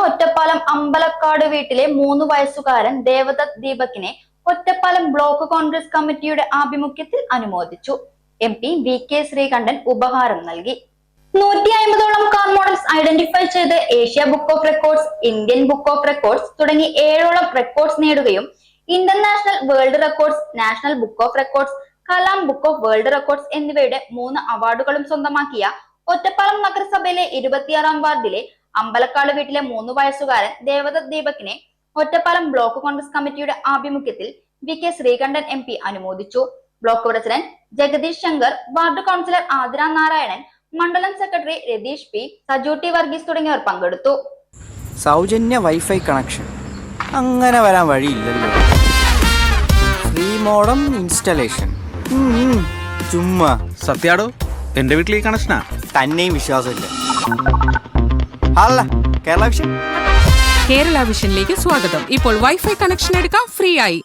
ഒറ്റപ്പാലം അമ്പലക്കാട് വീട്ടിലെ 3 വയസ്സുകാരൻ ദേവദത്ത് ദീപകിനെ ഒറ്റപ്പാലം ബ്ലോക്ക് കോൺഗ്രസ് കമ്മിറ്റിയുടെ ആഭിമുഖ്യത്തിൽ അനുമോദിച്ചു. MP VK ശ്രീകണ്ഠൻ ഉപഹാരം നൽകി. 150ഓളം കാർ മോഡൽസ് ഐഡന്റിഫൈ ചെയ്ത് Asia book of records, Indian book of records തുടങ്ങി 7ഓളം റെക്കോർഡ്സ് നേടുകയും international world records, national book of records, Kalam book of world records എന്നിവയുടെ 3 അവാർഡുകളും സ്വന്തമാക്കിയ ഒറ്റപ്പാലം നഗരസഭയിലെ 26ാം വാർഡിലെ അമ്പലക്കാട് വീട്ടിലെ 3 വയസ്സുകാരൻ ദേവദത്ത് ദീപകിനെ ഒറ്റപ്പാലം ബ്ലോക്ക് കോൺഗ്രസ് കമ്മിറ്റിയുടെ ആഭിമുഖ്യത്തിൽ VK ശ്രീകണ്ഠൻ MP അനുമോദിച്ചു. Block president Jagadeesh Shankar, ward councillor Athira Narayanan, മണ്ഡലം secretary Ratheesh P, Saju T Varghese തുടങ്ങിയവർ പങ്കെടുത്തു. സൗജന്യ വൈഫൈ കണക്ഷൻ അങ്ങനെ വരാൻ വഴിയില്ലല്ലോ. ഫ്രീ മോഡം ഇൻസ്റ്റലേഷൻ ചുമ്മാ. സത്യാടോ, എന്റെ വീട്ടിൽ ഈ കണക്ഷനാ. തന്നെയും വിശ്വാസമില്ല. അല്ല, കേരള വിഷൻ. കേരള വിഷനിലേക്ക് സ്വാഗതം. ഇപ്പോൾ വൈഫൈ കണക്ഷൻ എടുക്കാം ഫ്രീ ആയി.